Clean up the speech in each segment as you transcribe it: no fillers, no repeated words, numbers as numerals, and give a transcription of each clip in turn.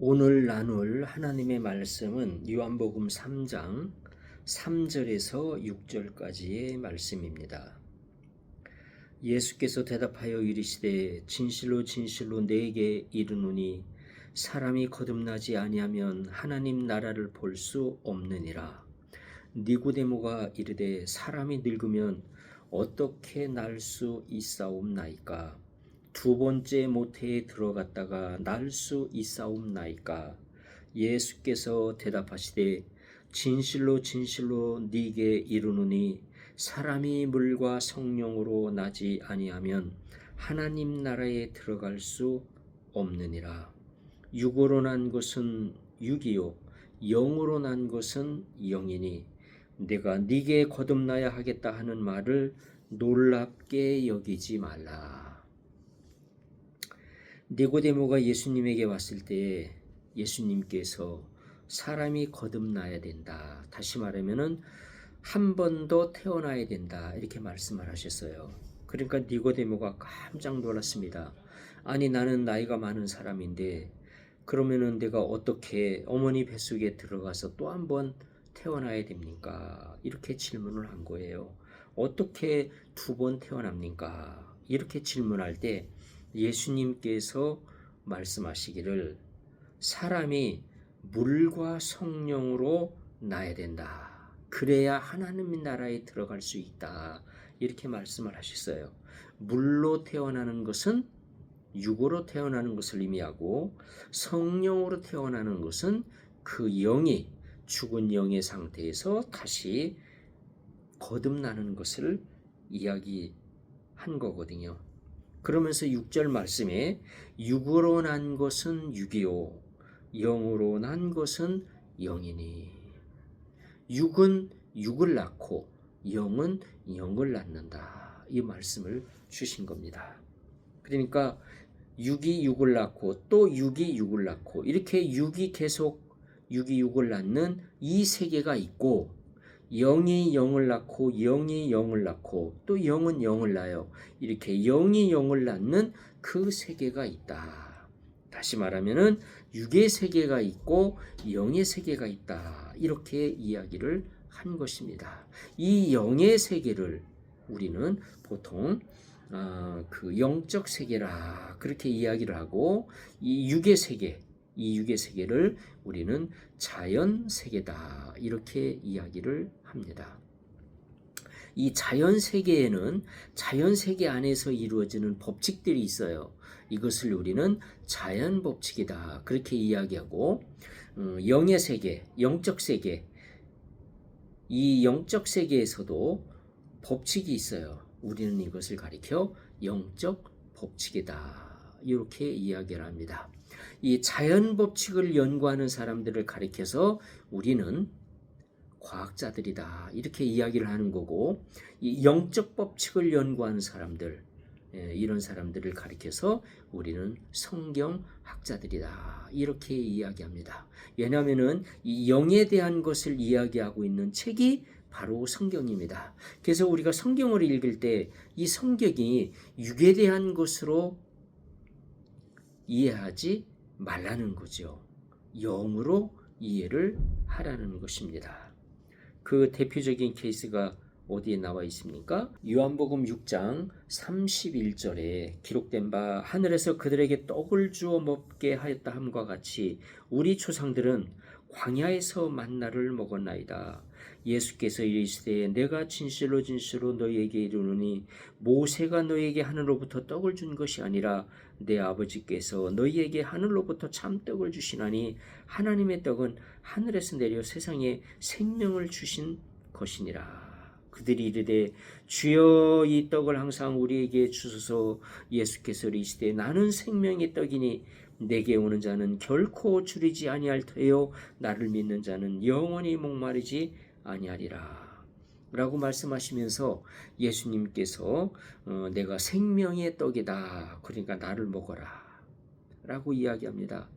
오늘 나눌 하나님의 말씀은 요한복음 3장 3절에서 6절까지의 말씀입니다. 예수께서 대답하여 이르시되 진실로 진실로 네게 이르노니 사람이 거듭나지 아니하면 하나님 나라를 볼 수 없느니라. 니고데모가 이르되 사람이 늙으면 어떻게 날 수 있사옵나이까? 두 번째 모태에 들어갔다가 날 수 있사옵나이까? 예수께서 대답하시되 진실로 진실로 네게 이르노니 사람이 물과 성령으로 나지 아니하면 하나님 나라에 들어갈 수 없느니라. 육으로 난 것은 육이요 영으로 난 것은 영이니 내가 네게 거듭나야 하겠다 하는 말을 놀랍게 여기지 말라. 니고데모가 예수님에게 왔을 때 예수님께서 사람이 거듭나야 된다, 다시 말하면은 한 번 더 태어나야 된다, 이렇게 말씀을 하셨어요. 그러니까 니고데모가 깜짝 놀랐습니다. 아니, 나는 나이가 많은 사람인데 그러면은 내가 어떻게 어머니 뱃속에 들어가서 또 한 번 태어나야 됩니까? 이렇게 질문을 한 거예요. 어떻게 두 번 태어납니까? 이렇게 질문할 때 예수님께서 말씀하시기를 사람이 물과 성령으로 나야 된다. 그래야 하나님 나라에 들어갈 수 있다. 이렇게 말씀을 하셨어요. 물로 태어나는 것은 육으로 태어나는 것을 의미하고 성령으로 태어나는 것은 그 영이 죽은 영의 상태에서 다시 거듭나는 것을 이야기한 거거든요. 그러면서 6절 말씀에 육으로 난 것은 육이요 영으로 난 것은 영이니, 육은 육을 낳고 영은 영을 낳는다, 이 말씀을 주신 겁니다. 그러니까 육이 육을 낳고 또 육이 육을 낳고 이렇게 육이 계속 육이 육을 낳는 이 세계가 있고, 영이 영을 낳고 영이 영을 낳고 또 영은 영을 낳아요. 이렇게 영이 영을 낳는 그 세계가 있다. 다시 말하면은 육의 세계가 있고 영의 세계가 있다, 이렇게 이야기를 한 것입니다. 이 영의 세계를 우리는 보통 그 영적 세계라 그렇게 이야기를 하고, 이 육의 세계를 우리는 자연 세계다, 이렇게 이야기를 합니다. 이 자연 세계에는 자연 세계 안에서 이루어지는 법칙들이 있어요. 이것을 우리는 자연 법칙이다, 그렇게 이야기하고, 영의 세계, 영적 세계, 이 영적 세계에서도 법칙이 있어요. 우리는 이것을 가리켜 영적 법칙이다, 이렇게 이야기를 합니다. 이 자연 법칙을 연구하는 사람들을 가리켜서 우리는 과학자들이다, 이렇게 이야기를 하는 거고, 이 영적 법칙을 연구하는 사람들, 이런 사람들을 가리켜서 우리는 성경학자들이다, 이렇게 이야기합니다. 왜냐하면은 이 영에 대한 것을 이야기하고 있는 책이 바로 성경입니다. 그래서 우리가 성경을 읽을 때 이 성경이 육에 대한 것으로 이해하지 말라는 거죠. 영으로 이해를 하라는 것입니다. 그 대표적인 케이스가 어디에 나와 있습니까? 요한복음 6장 31절에 기록된 바 하늘에서 그들에게 떡을 주어 먹게 하였다 함과 같이 우리 조상들은 광야에서 만나를 먹었나이다. 예수께서 이르시되 내가 진실로 진실로 너희에게 이르노니 모세가 너희에게 하늘로부터 떡을 준 것이 아니라 내 아버지께서 너희에게 하늘로부터 참떡을 주시나니 하나님의 떡은 하늘에서 내려 세상에 생명을 주신 것이니라. 그들이 이르되 주여 이 떡을 항상 우리에게 주소서. 예수께서 이르시되 나는 생명의 떡이니 내게 오는 자는 결코 줄이지 아니할 터요 나를 믿는 자는 영원히 목마르지 아니하리라, 라고 말씀하시면서 예수님께서 내가 생명의 떡이다, 그러니까 나를 먹어라 라고 이야기합니다.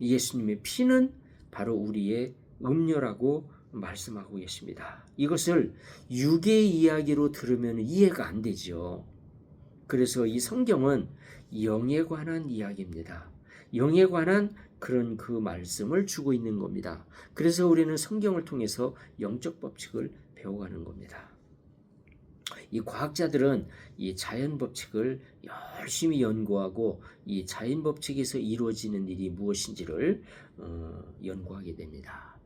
예수님의 피는 바로 우리의 음료라고 말씀하고 계십니다. 이것을 육의 이야기로 들으면 이해가 안 되죠. 그래서 이 성경은 영에 관한 이야기입니다. 영에 관한 그런 그 말씀을 주고 있는 겁니다. 그래서 우리는 성경을 통해서 영적 법칙을 배워가는 겁니다. 이 과학자들은 이 자연 법칙을 열심히 연구하고 이 자연 법칙에서 이루어지는 일이 무엇인지를 연구하게 됩니다.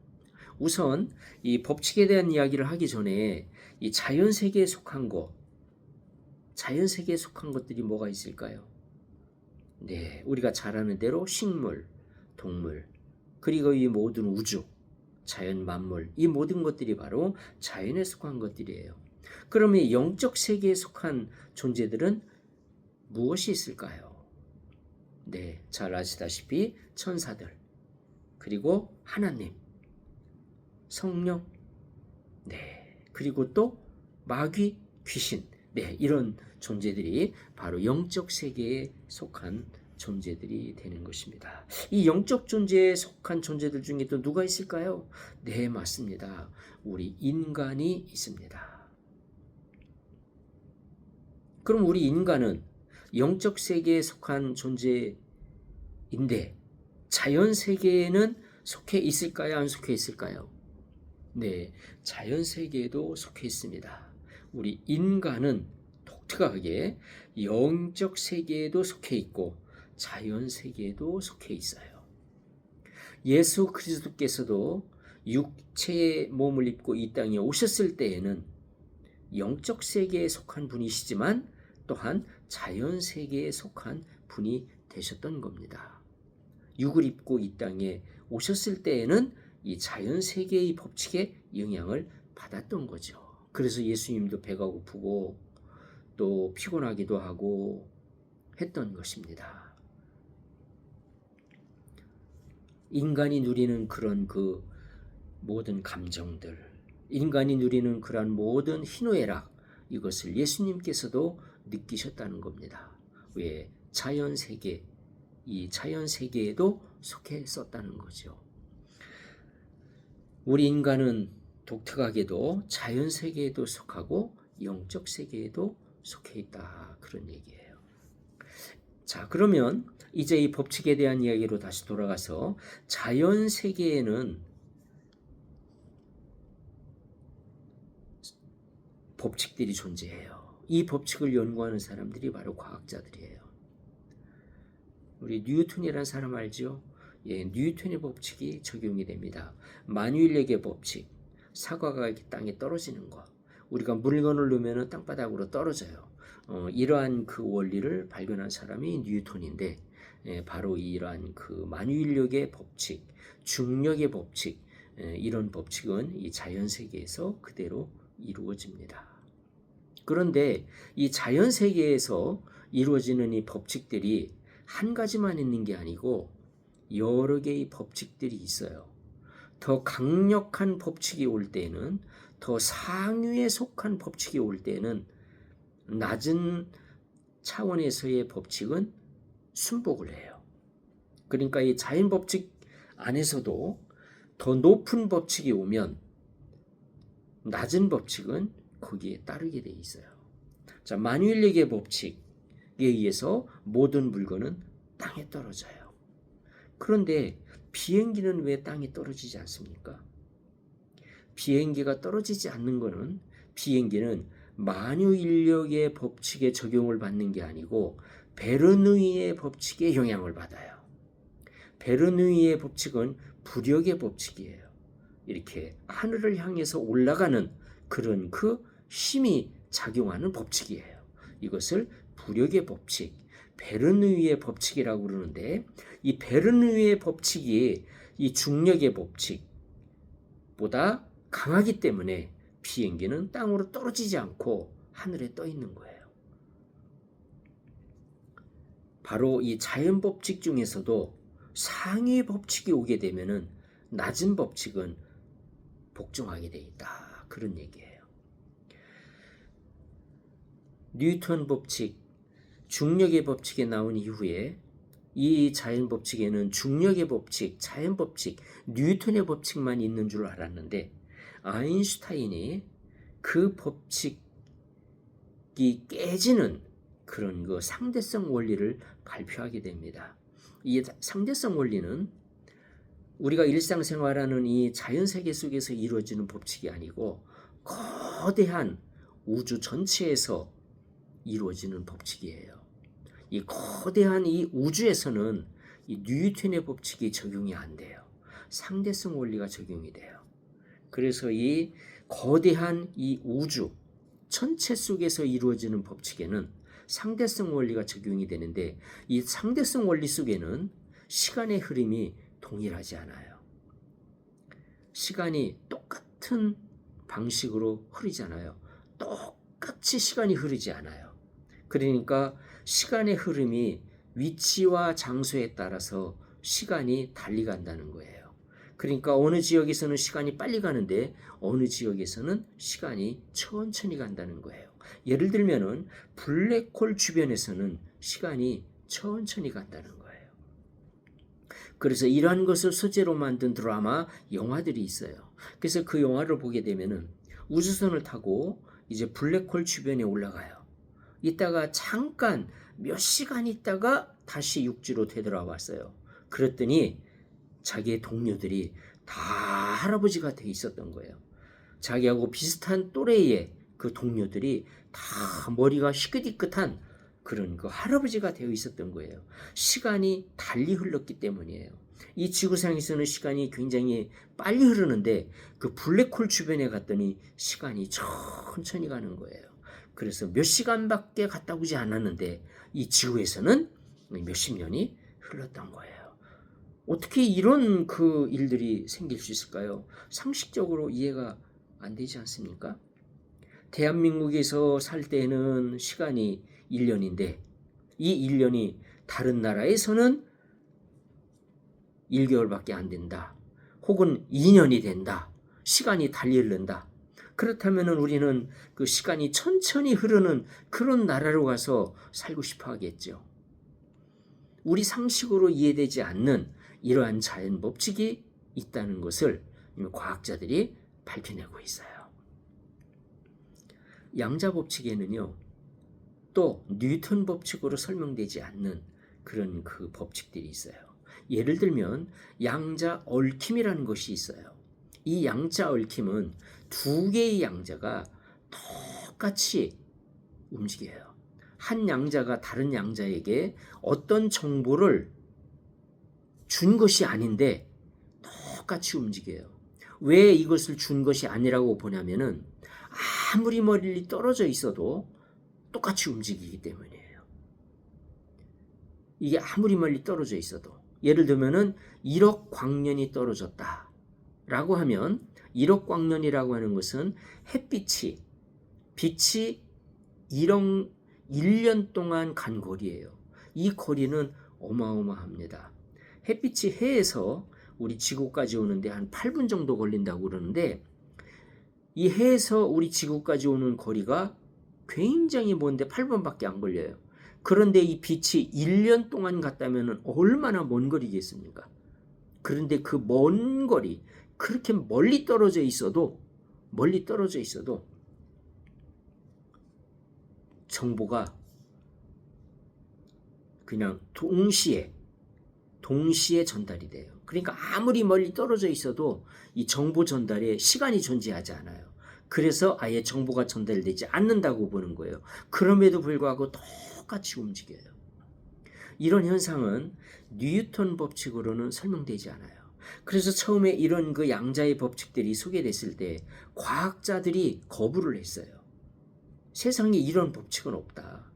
우선 이 법칙에 대한 이야기를 하기 전에 이 자연 세계에 속한 것들이 뭐가 있을까요? 네, 우리가 잘 아는 대로 식물, 동물, 그리고 이 모든 우주, 자연 만물, 이 모든 것들이 바로 자연에 속한 것들이에요. 그러면 영적 세계에 속한 존재들은 무엇이 있을까요? 네, 잘 아시다시피 천사들, 그리고 하나님, 성령, 네, 그리고 또 마귀, 귀신, 네, 이런 존재들이 바로 영적 세계에 속한 존재들이 되는 것입니다. 이 영적 존재에 속한 존재들 중에 또 누가 있을까요? 네, 맞습니다. 우리 인간이 있습니다. 그럼 우리 인간은 영적 세계에 속한 존재인데 자연 세계에는 속해 있을까요? 안 속해 있을까요? 네, 자연 세계에도 속해 있습니다. 우리 인간은 독특하게 영적 세계에도 속해 있고 자연 세계에도 속해 있어요. 예수 그리스도께서도 육체의 몸을 입고 이 땅에 오셨을 때에는 영적 세계에 속한 분이시지만 또한 자연 세계에 속한 분이 되셨던 겁니다. 육을 입고 이 땅에 오셨을 때에는 이 자연 세계의 법칙에 영향을 받았던 거죠. 그래서 예수님도 배가 고프고 또 피곤하기도 하고 했던 것입니다. 인간이 누리는 그런 그 모든 감정들, 인간이 누리는 그러한 모든 희노애락, 이것을 예수님께서도 느끼셨다는 겁니다. 왜? 자연 세계, 이 자연 세계에도 속해 있었다는 거죠. 우리 인간은 독특하게도 자연 세계에도 속하고 영적 세계에도 속해 있다, 그런 얘기예요. 자, 그러면 이제 이 법칙에 대한 이야기로 다시 돌아가서 자연 세계에는 법칙들이 존재해요. 이 법칙을 연구하는 사람들이 바로 과학자들이에요. 우리 뉴턴이라는 사람 알죠? 예, 뉴턴의 법칙이 적용이 됩니다. 만유인력의 법칙, 사과가 이렇게 땅에 떨어지는 거, 우리가 물건을 넣으면 땅바닥으로 떨어져요. 이러한 그 원리를 발견한 사람이 뉴턴인데, 바로 이러한 그 만유인력의 법칙, 중력의 법칙, 이런 법칙은 이 자연 세계에서 그대로 이루어집니다. 그런데 이 자연 세계에서 이루어지는 이 법칙들이 한 가지만 있는 게 아니고 여러 개의 법칙들이 있어요. 더 강력한 법칙이 올 때는, 더 상위에 속한 법칙이 올 때는 낮은 차원에서의 법칙은 순복을 해요. 그러니까 이 자연 법칙 안에서도 더 높은 법칙이 오면 낮은 법칙은 거기에 따르게 돼 있어요. 자, 만유인력의 법칙에 의해서 모든 물건은 땅에 떨어져요. 그런데 비행기는 왜 땅에 떨어지지 않습니까? 비행기가 떨어지지 않는 것은 비행기는 만유인력의 법칙에 적용을 받는 게 아니고 베르누이의 법칙에 영향을 받아요. 베르누이의 법칙은 부력의 법칙이에요. 이렇게 하늘을 향해서 올라가는 그런 그 힘이 작용하는 법칙이에요. 이것을 부력의 법칙, 베르누이의 법칙이라고 그러는데, 이 베르누이의 법칙이 이 중력의 법칙보다 강하기 때문에 비행기는 땅으로 떨어지지 않고 하늘에 떠 있는 거예요. 바로 이 자연 법칙 중에서도 상위 법칙이 오게 되면은 낮은 법칙은 복종하게 돼 있다, 그런 얘기예요. 뉴턴 법칙, 중력의 법칙에 나온 이후에 이 자연 법칙에는 중력의 법칙, 자연 법칙, 뉴턴의 법칙만 있는 줄 알았는데 아인슈타인이 그 법칙이 깨지는 그런 그 상대성 원리를 발표하게 됩니다. 이 상대성 원리는 우리가 일상생활하는 이 자연세계 속에서 이루어지는 법칙이 아니고 거대한 우주 전체에서 이루어지는 법칙이에요. 이 거대한 이 우주에서는 이 뉴턴의 법칙이 적용이 안 돼요. 상대성 원리가 적용이 돼요. 그래서 이 거대한 이 우주 전체 속에서 이루어지는 법칙에는 상대성 원리가 적용이 되는데, 이 상대성 원리 속에는 시간의 흐름이 동일하지 않아요. 시간이 똑같은 방식으로 흐르잖아요. 똑같이 시간이 흐르지 않아요. 그러니까 시간의 흐름이 위치와 장소에 따라서 시간이 달리 간다는 거예요. 그러니까 어느 지역에서는 시간이 빨리 가는데 어느 지역에서는 시간이 천천히 간다는 거예요. 예를 들면은 블랙홀 주변에서는 시간이 천천히 간다는 거예요. 그래서 이러한 것을 소재로 만든 드라마, 영화들이 있어요. 그래서 그 영화를 보게 되면은 우주선을 타고 이제 블랙홀 주변에 올라가요. 이따가 잠깐 몇 시간 있다가 다시 육지로 되돌아왔어요. 그랬더니 자기의 동료들이 다 할아버지가 돼 있었던 거예요. 자기하고 비슷한 또래의 그 동료들이 다 머리가 희끗희끗한 그런 그 할아버지가 되어 있었던 거예요. 시간이 달리 흘렀기 때문이에요. 이 지구상에서는 시간이 굉장히 빨리 흐르는데 그 블랙홀 주변에 갔더니 시간이 천천히 가는 거예요. 그래서 몇 시간밖에 갔다 오지 않았는데 이 지구에서는 몇십 년이 흘렀던 거예요. 어떻게 이런 그 일들이 생길 수 있을까요? 상식적으로 이해가 안 되지 않습니까? 대한민국에서 살 때는 시간이 1년인데 이 1년이 다른 나라에서는 1개월밖에 안 된다. 혹은 2년이 된다. 시간이 달리 흐른다. 그렇다면 우리는 그 시간이 천천히 흐르는 그런 나라로 가서 살고 싶어 하겠죠. 우리 상식으로 이해되지 않는 이러한 자연 법칙이 있다는 것을 과학자들이 밝혀내고 있어요. 양자 법칙에는요, 또 뉴턴 법칙으로 설명되지 않는 그런 그 법칙들이 있어요. 예를 들면 양자 얽힘이라는 것이 있어요. 이 양자 얽힘은 두 개의 양자가 똑같이 움직여요. 한 양자가 다른 양자에게 어떤 정보를 준 것이 아닌데 똑같이 움직여요. 왜 이것을 준 것이 아니라고 보냐면은 아무리 멀리 떨어져 있어도 똑같이 움직이기 때문이에요. 이게 아무리 멀리 떨어져 있어도, 예를 들면은 1억 광년이 떨어졌다라고 하면 1억 광년이라고 하는 것은 빛이 1년 동안 간 거리예요. 이 거리는 어마어마합니다. 햇빛이 해에서 우리 지구까지 오는데 한 8분 정도 걸린다고 그러는데, 이 해에서 우리 지구까지 오는 거리가 굉장히 먼데 8분밖에 안 걸려요. 그런데 이 빛이 1년 동안 갔다면 얼마나 먼 거리겠습니까? 그런데 그 먼 거리, 그렇게 멀리 떨어져 있어도 정보가 그냥 동시에 전달이 돼요. 그러니까 아무리 멀리 떨어져 있어도 이 정보 전달에 시간이 존재하지 않아요. 그래서 아예 정보가 전달되지 않는다고 보는 거예요. 그럼에도 불구하고 똑같이 움직여요. 이런 현상은 뉴턴 법칙으로는 설명되지 않아요. 그래서 처음에 이런 그 양자의 법칙들이 소개됐을 때 과학자들이 거부를 했어요. 세상에 이런 법칙은 없다.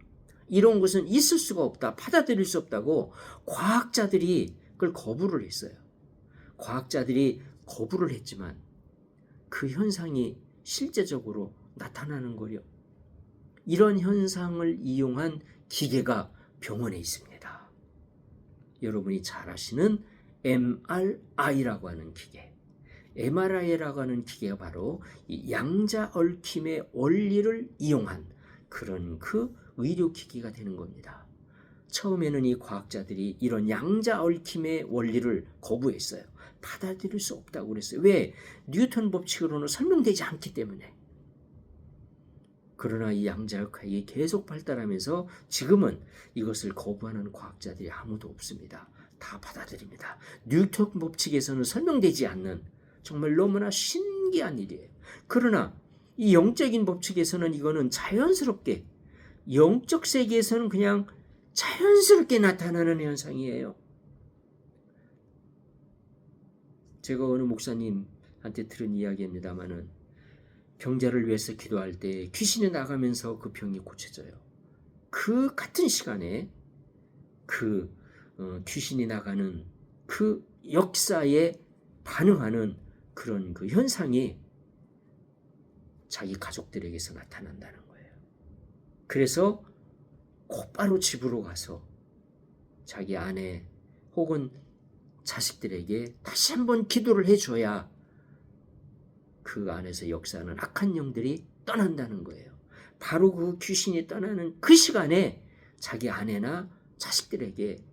이런 것은 있을 수가 없다. 받아들일 수 없다고 과학자들이 그걸 거부를 했어요. 과학자들이 거부를 했지만 그 현상이 실제적으로 나타나는 거요. 이런 현상을 이용한 기계가 병원에 있습니다. 여러분이 잘 아시는 MRI라고 하는 기계. MRI라고 하는 기계가 바로 이 양자 얽힘의 원리를 이용한 그런 그 의료기기가 되는 겁니다. 처음에는 이 과학자들이 이런 양자 얽힘의 원리를 거부했어요. 받아들일 수 없다고 그랬어요. 왜? 뉴턴 법칙으로는 설명되지 않기 때문에. 그러나 이 양자 얽힘이 계속 발달하면서 지금은 이것을 거부하는 과학자들이 아무도 없습니다. 다 받아들입니다. 뉴턴 법칙에서는 설명되지 않는 정말 너무나 신기한 일이에요. 그러나 이 영적인 법칙에서는 이거는 자연스럽게, 영적 세계에서는 그냥 자연스럽게 나타나는 현상이에요. 제가 어느 목사님한테 들은 이야기입니다마는 병자를 위해서 기도할 때 귀신이 나가면서 그 병이 고쳐져요. 그 같은 시간에 그 귀신이 나가는 그 역사에 반응하는 그런 그 현상이 자기 가족들에게서 나타난다는 거예요. 그래서 곧바로 집으로 가서 자기 아내 혹은 자식들에게 다시 한번 기도를 해줘야 그 안에서 역사하는 악한 영들이 떠난다는 거예요. 바로 그 귀신이 떠나는 그 시간에 자기 아내나 자식들에게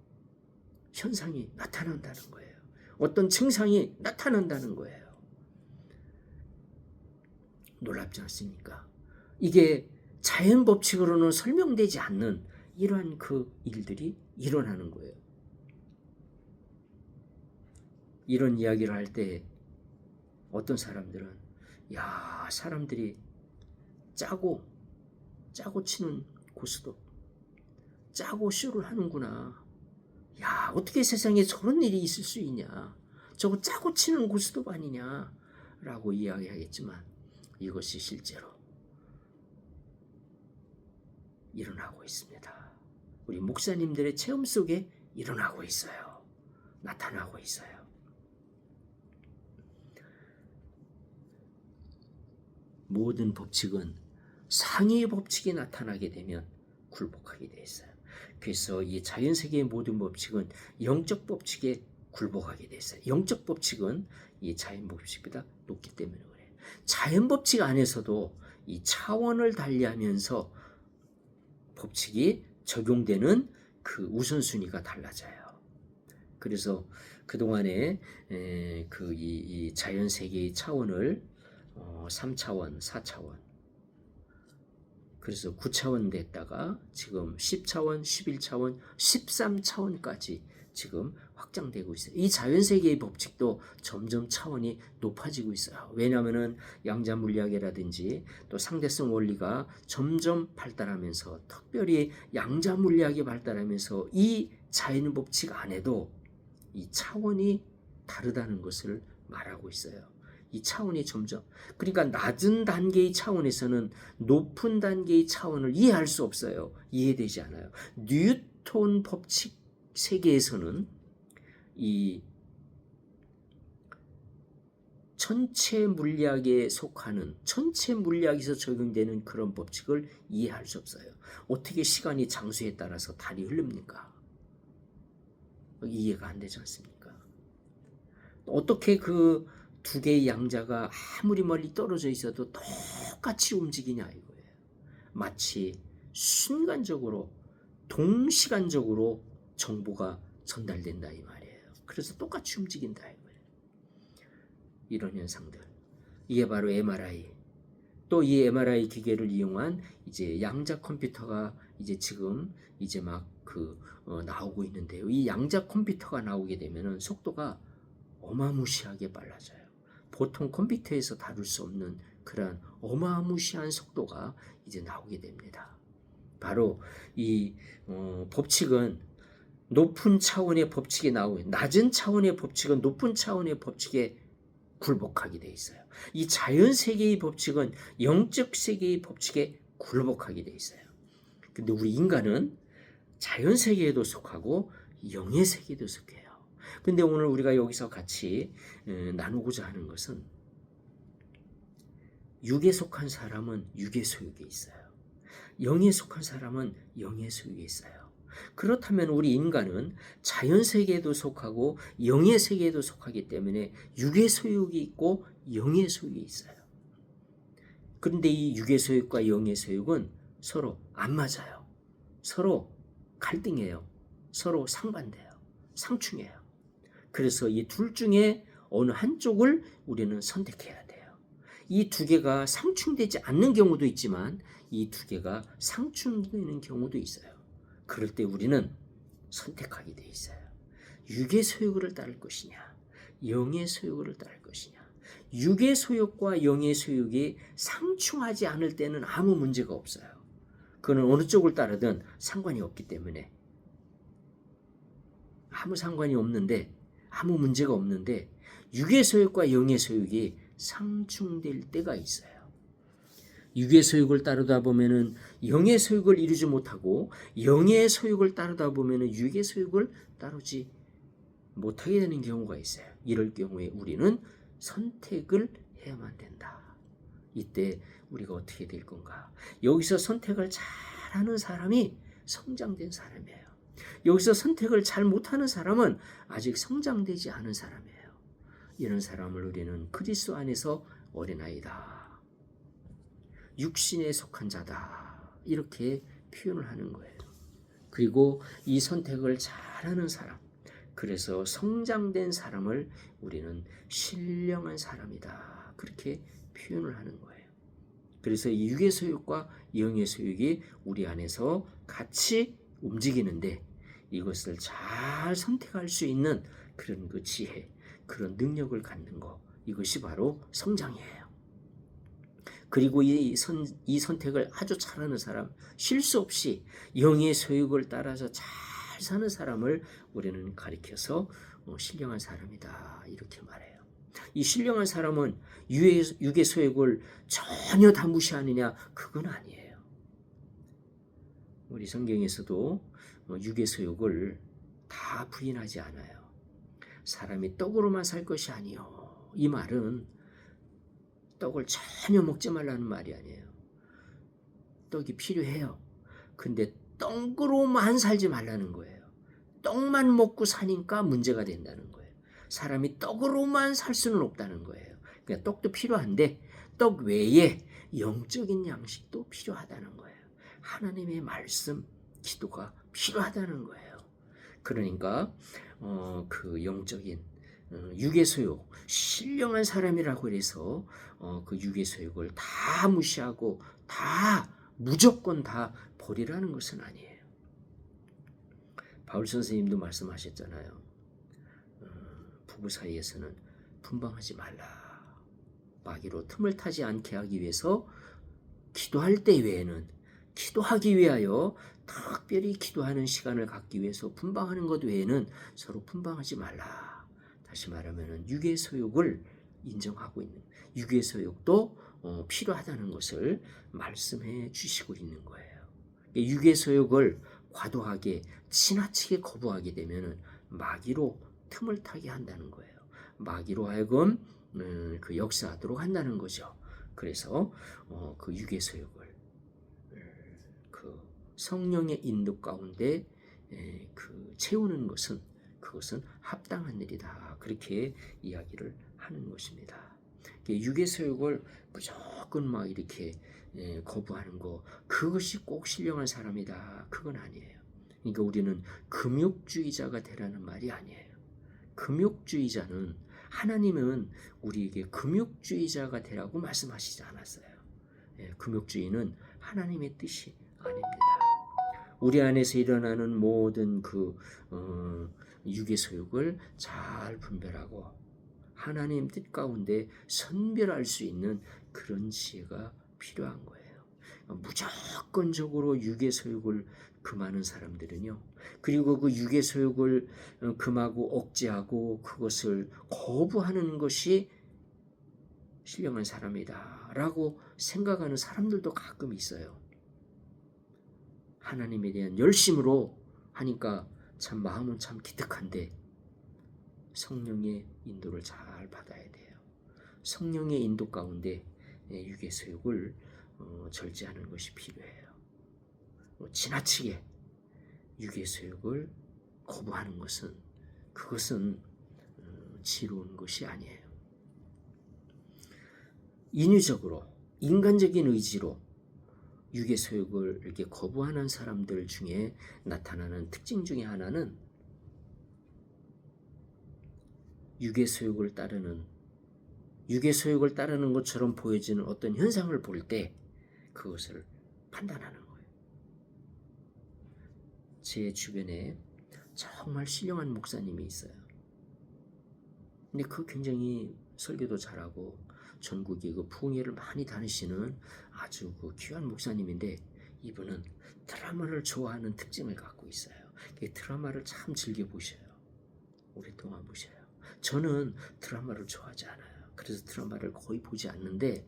현상이 나타난다는 거예요. 어떤 증상이 나타난다는 거예요. 놀랍지 않습니까? 이게 자연 법칙으로는 설명되지 않는 이러한 그 일들이 일어나는 거예요. 이런 이야기를 할 때 어떤 사람들은 야, 사람들이 짜고 치는 고스톱, 짜고 쇼를 하는구나. 야, 어떻게 세상에 저런 일이 있을 수 있냐. 저거 짜고 치는 고스톱 아니냐 라고 이야기하겠지만 이것이 실제로 일어나고 있습니다. 우리 목사님들의 체험 속에 일어나고 있어요. 나타나고 있어요. 모든 법칙은 상위의 법칙이 나타나게 되면 굴복하게 되어 있어요. 그래서 이 자연세계의 모든 법칙은 영적 법칙에 굴복하게 되어 있어요. 영적 법칙은 이 자연 법칙보다 높기 때문에 그래요. 자연 법칙 안에서도 이 차원을 달리하면서 법칙이 적용되는 그 우선순위가 달라져요. 그래서 그동안에 이 자연세계의 차원을 3차원, 4차원, 그래서 9차원 됐다가 지금 10차원, 11차원, 13차원까지 지금 확장되고 있어요. 이 자연세계의 법칙도 점점 차원이 높아지고 있어요. 왜냐하면 양자물리학이라든지 또 상대성 원리가 점점 발달하면서, 특별히 양자물리학이 발달하면서 이 자연법칙 안에도 이 차원이 다르다는 것을 말하고 있어요. 이 차원이 점점, 그러니까 낮은 단계의 차원에서는 높은 단계의 차원을 이해할 수 없어요. 이해되지 않아요. 뉴턴 법칙 세계에서는 이 전체 물리학에 속하는, 전체 물리학에서 적용되는 그런 법칙을 이해할 수 없어요. 어떻게 시간이 장수에 따라서 달이 흐릅니까? 이해가 안 되지 않습니까? 어떻게 그 두 개의 양자가 아무리 멀리 떨어져 있어도 똑같이 움직이냐 이거예요. 마치 순간적으로, 동시간적으로 정보가 전달된다 이 말이에요. 그래서 똑같이 움직인다 이거예요. 이런 현상들, 이게 바로 MRI. 또 이 MRI 기계를 이용한 이제 양자 컴퓨터가 이제 지금 이제 막 나오고 있는데요. 이 양자 컴퓨터가 나오게 되면은 속도가 어마무시하게 빨라져요. 보통 컴퓨터에서 다룰 수 없는 그런 어마무시한 속도가 이제 나오게 됩니다. 바로 이 법칙은 높은 차원의 법칙이 나오고, 낮은 차원의 법칙은 높은 차원의 법칙에 굴복하게 돼 있어요. 이 자연세계의 법칙은 영적 세계의 법칙에 굴복하게 돼 있어요. 근데 우리 인간은 자연세계에도 속하고 영의 세계에도 속해요. 근데 오늘 우리가 여기서 같이 나누고자 하는 것은, 육에 속한 사람은 육의 소유에 있어요. 영에 속한 사람은 영의 소유에 있어요. 그렇다면 우리 인간은 자연세계에도 속하고 영의 세계에도 속하기 때문에 육의 소유이 있고 영의 소유이 있어요. 그런데 이 육의 소유과 영의 소유는 서로 안 맞아요. 서로 갈등해요. 서로 상반돼요. 상충해요. 그래서 이 둘 중에 어느 한쪽을 우리는 선택해야 돼요. 이 두 개가 상충되지 않는 경우도 있지만 이 두 개가 상충되는 경우도 있어요. 그럴 때 우리는 선택하게 돼 있어요. 육의 소욕을 따를 것이냐, 영의 소욕을 따를 것이냐. 육의 소욕과 영의 소욕이 상충하지 않을 때는 아무 문제가 없어요. 그는 어느 쪽을 따르든 상관이 없기 때문에 아무 상관이 없는데, 아무 문제가 없는데, 육의 소욕과 영의 소욕이 상충될 때가 있어요. 육의 소욕을 따르다 보면은 영의 소욕을 이루지 못하고, 영의 소욕을 따르다 보면은 육의 소욕을 따르지 못하게 되는 경우가 있어요. 이럴 경우에 우리는 선택을 해야만 된다. 이때 우리가 어떻게 될 건가? 여기서 선택을 잘하는 사람이 성장된 사람이에요. 여기서 선택을 잘 못하는 사람은 아직 성장되지 않은 사람이에요. 이런 사람을 우리는 그리스도 안에서 어린아이다, 육신에 속한 자다, 이렇게 표현을 하는 거예요. 그리고 이 선택을 잘하는 사람, 그래서 성장된 사람을 우리는 신령한 사람이다, 그렇게 표현을 하는 거예요. 그래서 이 육의 소욕과 영의 소욕이 우리 안에서 같이 움직이는데, 이것을 잘 선택할 수 있는 그런 그 지혜, 그런 능력을 갖는 것, 이것이 바로 성장이에요. 그리고 이 선택을 아주 잘하는 사람, 실수 없이 영의 소욕을 따라서 잘 사는 사람을 우리는 가리켜서 신령한 사람이다, 이렇게 말해요. 이 신령한 사람은 육의 소욕을 전혀 다 무시하느냐? 그건 아니에요. 우리 성경에서도 육의 소욕을 다 부인하지 않아요. 사람이 떡으로만 살 것이 아니요, 이 말은 떡을 전혀 먹지 말라는 말이 아니에요. 떡이 필요해요. 근데 떡으로만 살지 말라는 거예요. 떡만 먹고 사니까 문제가 된다는 거예요. 사람이 떡으로만 살 수는 없다는 거예요. 그러니까 떡도 필요한데 떡 외에 영적인 양식도 필요하다는 거예요. 하나님의 말씀, 기도가 필요하다는 거예요. 그러니까 그 영적인 육의 소욕, 신령한 사람이라고 해서 그 육의 소욕을 다 무시하고 다 무조건 다 버리라는 것은 아니에요. 바울 선생님도 말씀하셨잖아요. 부부 사이에서는 분방하지 말라. 마귀로 틈을 타지 않게 하기 위해서 기도할 때 외에는, 기도하기 위하여 특별히 기도하는 시간을 갖기 위해서 분방하는 것 외에는 서로 분방하지 말라. 다시 말하면 육의 소욕을 인정하고 있는, 육의 소욕도 필요하다는 것을 말씀해 주시고 있는 거예요. 육의 소욕을 과도하게 지나치게 거부하게 되면 마귀로 틈을 타게 한다는 거예요. 마귀로 하여금 그 역사하도록 한다는 거죠. 그래서 그 육의 소욕을 그 성령의 인도 가운데 그 채우는 것은, 그것은 합당한 일이다, 그렇게 이야기를 하는 것입니다. 육의 소욕을 무조건 막 이렇게 거부하는 거, 그것이 꼭 신령한 사람이다, 그건 아니에요. 그러니까 우리는 금욕주의자가 되라는 말이 아니에요. 금욕주의자는, 하나님은 우리에게 금욕주의자가 되라고 말씀하시지 않았어요. 금욕주의는 하나님의 뜻이 아닙니다. 우리 안에서 일어나는 모든 그 육의 소욕을 잘 분별하고 하나님 뜻 가운데 선별할 수 있는 그런 지혜가 필요한 거예요. 무조건적으로 육의 소욕을 금하는 사람들은요, 그리고 그 육의 소욕을 금하고 억제하고 그것을 거부하는 것이 신령한 사람이다 라고 생각하는 사람들도 가끔 있어요. 하나님에 대한 열심으로 하니까 참 마음은 참 기특한데 성령의 인도를 잘 받아야 돼요. 성령의 인도 가운데 육의 소욕을 절제하는 것이 필요해요. 지나치게 육의 소욕을 거부하는 것은, 그것은 지혜로운 것이 아니에요. 인위적으로, 인간적인 의지로 육의 소욕을 이렇게 거부하는 사람들 중에 나타나는 특징 중에 하나는, 육의 소욕을 따르는 것처럼 보여지는 어떤 현상을 볼 때 그것을 판단하는 거예요. 제 주변에 정말 신령한 목사님이 있어요. 근데 그 굉장히 설교도 잘하고 전국에 그 부흥회를 많이 다니시는 아주 그 귀한 목사님인데, 이분은 드라마를 좋아하는 특징을 갖고 있어요. 드라마를 참 즐겨 보셔요. 오랫동안 보셔요. 저는 드라마를 좋아하지 않아요. 그래서 드라마를 거의 보지 않는데,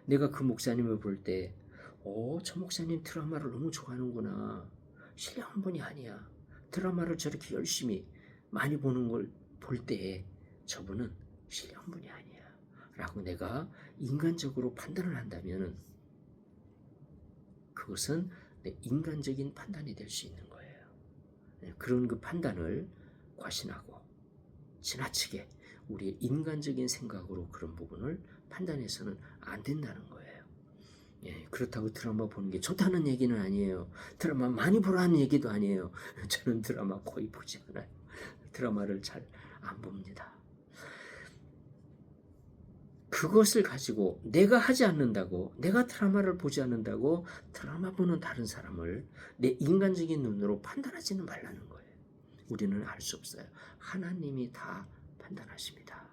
내가 그 목사님을 볼 때, 저 목사님 드라마를 너무 좋아하는구나. 신령한 분이 아니야. 드라마를 저렇게 열심히 많이 보는 걸 볼 때 저분은 신령한 분이 아니야 라고 내가 인간적으로 판단을 한다면, 그것은 내 인간적인 판단이 될 수 있는 거예요. 그런 그 판단을 과신하고 지나치게 우리의 인간적인 생각으로 그런 부분을 판단해서는 안 된다는 거예요. 그렇다고 드라마 보는 게 좋다는 얘기는 아니에요. 드라마 많이 보라는 얘기도 아니에요. 저는 드라마 거의 보지 않아요. 드라마를 잘 안 봅니다. 그것을 가지고 내가 하지 않는다고, 내가 드라마를 보지 않는다고 드라마 보는 다른 사람을 내 인간적인 눈으로 판단하지는 말라는 거예요. 우리는 알 수 없어요. 하나님이 다 판단하십니다.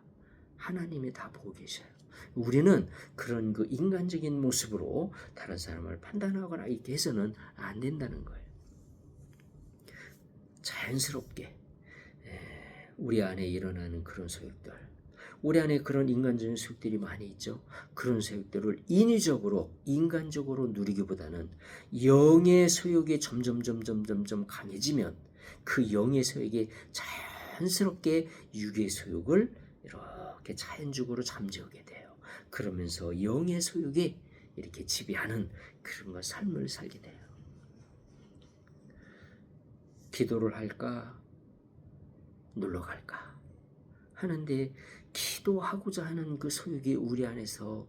하나님이 다 보고 계셔요. 우리는 그런 그 인간적인 모습으로 다른 사람을 판단하거나 이렇게 해서는 안 된다는 거예요. 자연스럽게 우리 안에 일어나는 그런 소욕들, 우리 안에 그런 인간적인 소욕들이 많이 있죠. 그런 소욕들을 인위적으로 인간적으로 누리기보다는 영의 소욕이 점점 강해지면 그 영의 소욕이 자연스럽게 육의 소욕을 이렇게 자연적으로 잠재우게 돼요. 그러면서 영의 소욕이 이렇게 지배하는 그런 삶을 살게 돼요. 기도를 할까? 놀러 갈까? 하는데 기도하고자 하는 그 소욕이 우리 안에서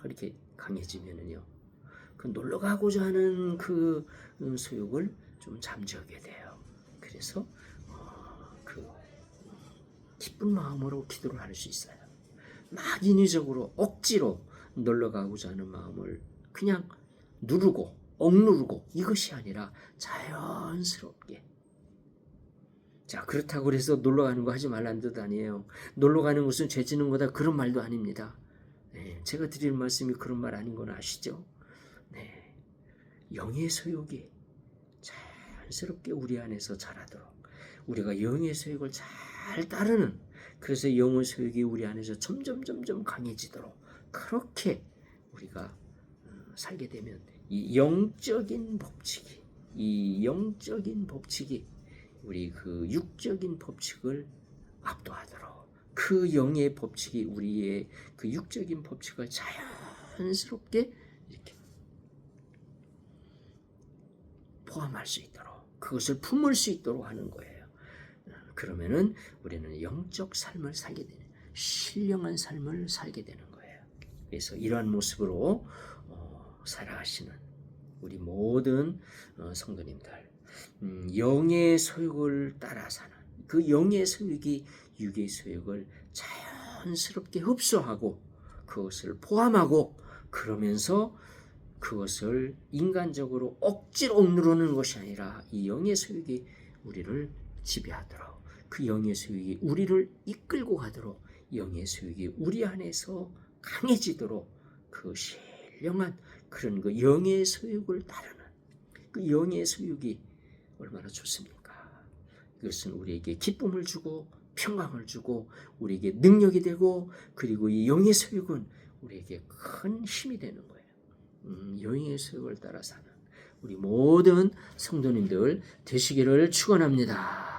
이렇게 강해지면은요, 그 놀러 가고자 하는 그 소욕을 좀 잠재우게 돼요. 그래서 그 기쁜 마음으로 기도를 할 수 있어요. 막 인위적으로 억지로 놀러 가고자 하는 마음을 그냥 누르고 억누르고 이것이 아니라 자연스럽게. 자, 그렇다고 그래서 놀러 가는 거 하지 말라는 뜻 아니에요. 놀러 가는 것은 죄 지는 거다 그런 말도 아닙니다. 제가 드리는 말씀이 그런 말 아닌 건 아시죠? 영의 소욕이 자연스럽게 우리 안에서 자라도록 우리가 영의 소욕을 잘 따르는, 그래서 영의 소욕이 우리 안에서 점점 강해지도록 그렇게 우리가 살게 되면 이 영적인 법칙이 우리 그 육적인 법칙을 압도하도록, 그 영의 법칙이 우리의 그 육적인 법칙을 자연스럽게 이렇게 포함할 수 있도록, 그것을 품을 수 있도록 하는 거예요. 그러면은 우리는 영적 삶을 살게 되는, 신령한 삶을 살게 되는 거예요. 그래서 이러한 모습으로 살아가시는 우리 모든 성도님들, 영의 소욕을 따라 사는 그 영의 소욕이 육의 소욕을 자연스럽게 흡수하고 그것을 포함하고, 그러면서 그것을 인간적으로 억지로 억누르는 것이 아니라 이 영의 소욕이 우리를 지배하도록, 그 영의 소욕이 우리를 이끌고 가도록, 영의 소욕이 우리 안에서 강해지도록, 그 신령한 그런 그 영의 소욕을 따르는 그 영의 소욕이 얼마나 좋습니까? 이것은 우리에게 기쁨을 주고 평강을 주고 우리에게 능력이 되고, 그리고 이 영의 소욕은 우리에게 큰 힘이 되는 거예요. 영의 소욕을 따라 사는 우리 모든 성도님들 되시기를 축원합니다.